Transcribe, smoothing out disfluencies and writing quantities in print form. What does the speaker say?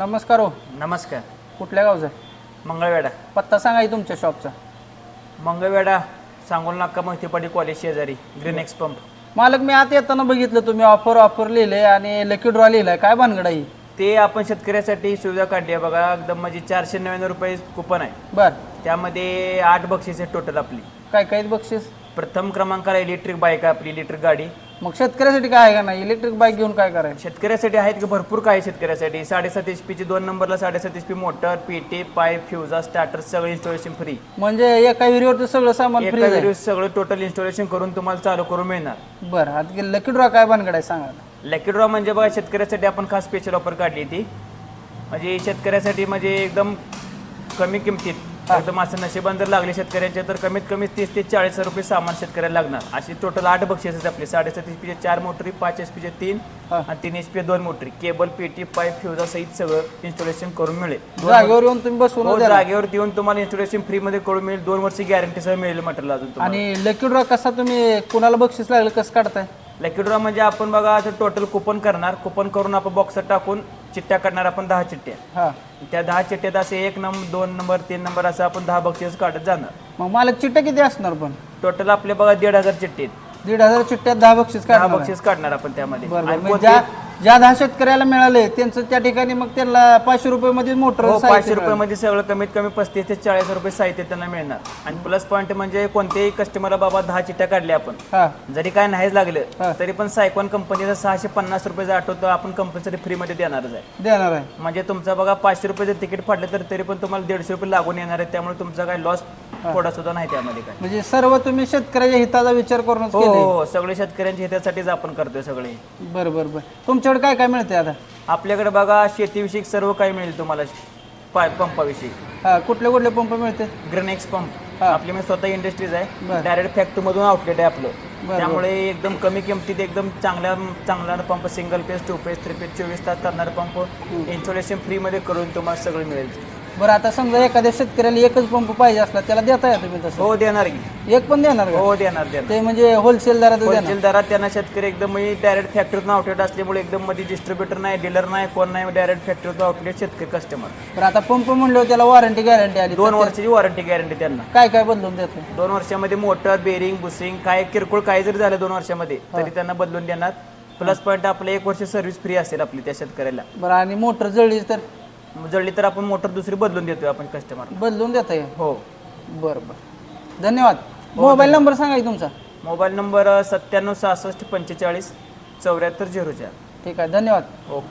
नमस्कार हो. नमस्कार. कुठल्या गावचा? मंगळवेढा. पत्ता सांगा की तुमच्या शॉपचा. मंगळवेढा सांगोल नाका मोहितेपाडी कॉलेज शेजारी ग्रीन एक्स पंप. मालक मी आत येताना बघितलं तुम्ही ऑफर लिहिलंय आणि लकी ड्रॉ लिहिलाय, काय भानगड आहे? ते आपण शेतकऱ्यासाठी सुविधा काढली आहे बघा, एकदम म्हणजे 499 रुपये कुपन आहे. बर, त्यामध्ये 8 बक्षीस आहे टोटल आपली. काय काय बक्षीस? प्रथम क्रमांकाला इलेक्ट्रिक बाईक आहे आपली, इलेक्ट्रिक गाडी. मग शेतकऱ्यासाठी काय आहे का नाही? इलेक्ट्रिक बाईक घेऊन काय करायचं? शेतकऱ्यासाठी आहेत की भरपूर काय शेतकऱ्यासाठी. 7.5 HP ची 2 नंबरला 7.5 HP मोटर, पीटी, पाईप, फ्युजा, स्टार्टर सगळं इन्स्टॉलेशन फ्री. म्हणजे एका विहिरीवरती सगळं सामान फ्री एका आहे? व्हिडिओ सगळं टोटल इन्स्टॉलेशन करून तुम्हाला चालू करून मिळणार. बरं, आता लकी ड्रॉ काय भानगड आहे सांगा. लकी ड्रॉ म्हणजे बघा शेतकऱ्यासाठी आपण खास स्पेशल ऑफर काढली ती. म्हणजे शेतकऱ्यासाठी म्हणजे एकदम कमी किमतीत एकदम असं नशिबान जर लागले शेतकऱ्यांचे तर कमीत कमी 30 ते 40 रुपये सामान शेतकऱ्याला लागणार. अशी टोटल 8 बक्षीस आहेत आपले. 7.5 HP 4 मोटरी, 5 HP 3 आणि 3 HP 2 मोटरी, केबल, पेटी, पाईप, फ्युजा सहित सगळं इन्स्टॉलेशन करून मिळेल. जागेवर येऊन तुम्ही बसवून हो, द्या. जागेवर येऊन तुम्हाला इन्स्टॉलेशन फ्री मध्ये करून मिळेल. 2 वर्षी गॅरंटीसह मिळेल मटेरियल अजून तुम्हाला. आणि लकी ड्रॉ कसा तुम्ही कुणाला बक्षीस लागलं कसं काढताय? लकी ड्रॉ म्हणजे आपण बघा असं टोटल कुपन करणार. कुपन करून आपण बॉक्सात टाकून चिठ्ठ्या काढणार आपण 10 चिठ्ठ्या. हा, त्या 10 चिठ्ठ्यात असे 1 नंबर, 2 नंबर, 3 नंबर असं आपण 10 बक्षीस काढत जाणार. मग मालक चिठ्ठ्या किती असणार? पण टोटल आपले बघा 1,500 चिठ्ठे आहेत. 1,500 चिठ्ठ्यात 10 बक्षीस 10 काढणार? बक्षीस काढणार आपण त्यामध्ये. बरोबर. आणि म्हणजे ज्या 10 शेतकऱ्याला मिळाले त्यांचं त्या ठिकाणी मग त्यांना 500 रुपये मध्ये मोटर 500 रुपयामध्ये सगळं कमीत कमी 35 ते 40 रुपये साहित्य त्यांना मिळणार. आणि प्लस पॉईंट म्हणजे कोणत्याही कस्टमरला बाबा 10 चिठ्ठ्या काढल्या आपण, हा, जरी काय नाहीच हा. लागलं तरी पण सायकॉन कंपनीचा 650 रुपयाचा आठवतो आपण कंपल्सरी फ्रीमध्ये देणारच आहे. देणार आहे. म्हणजे तुमचा बघा 500 रुपयाचं तिकीट फाडलं तर तरी पण तुम्हाला 150 रुपये लागून येणार आहे. त्यामुळे तुमचा काय लॉस थोडा सुद्धा नाही त्यामध्ये काय. म्हणजे सर्व तुम्ही शेतकऱ्याच्या हिताचा विचार करूनच हो केले. हो, सगळे शेतकऱ्यांच्या हितासाठीच आपण करतोय सगळे. बरं बरं बरं. तुमच्याकडे काय काय मिळते आता? आपल्याकडे बघा शेतीविषयी सर्व काही मिळेल तुम्हाला. पंपाविषयी हा, कुठले कुठले पंप मिळते? ग्रीन एक्स पंप हा. आपली म्हणजे स्वतः इंडस्ट्रीज आहे. बरं. डायरेक्ट फॅक्टरी मधून आउटलेट आहे आपलं. बरं. त्यामुळे एकदम कमी किमतीत एकदम चांगला pump, single page, 2 page, 3 page, 24 तास चालणारा पंप इन्स्टॉलेशन फ्री मध्ये करून तुम्हाला सगळं मिळेल. बरं, आता समजा एखाद्या शेतकऱ्याला एकच पंप पाहिजे असला त्याला देताय तुम्ही तसं? हो देणार की. एक पण देणार का? हो देणार. ते म्हणजे होलसेल दरात देणार? होलसेल दरात त्यांना शेतकरी एकदम डायरेक्ट फॅक्टरीतून आउटलेट असल्यामुळे एकदम मध्ये डिस्ट्रीब्युटर नाही, डीलर नाही, कोण नाही, डायरेक्ट फॅक्टरीतून आउटलेट शेतकरी कस्टमर. बरं, आता पंप म्हणल्यावर त्याला वॉरंटी गॅरंटी आली 2 वर्षाची वॉरंटी गॅरंटी त्यांना. काय काय बदलून देतो? 2 वर्षामध्ये मोटर, बेरिंग, बुसिंग काय किरकोळ काय जरी झालं 2 वर्षामध्ये तरी त्यांना बदलून देणार. प्लस पॉईंट आपलं 1 वर्ष सर्व्हिस फ्री असेल आपली त्या शेतकऱ्याला. बरं, आणि मोटर जळली तर जळली तर आपण मोटर दुसरी बदलून देतोय आपण कस्टमर. बदलून देताय? हो. बरं बरं, धन्यवाद. मोबाईल नंबर सांगा की तुमचा. Mobile number 97 65 45 74 04. ठीक आहे, धन्यवाद. ओके.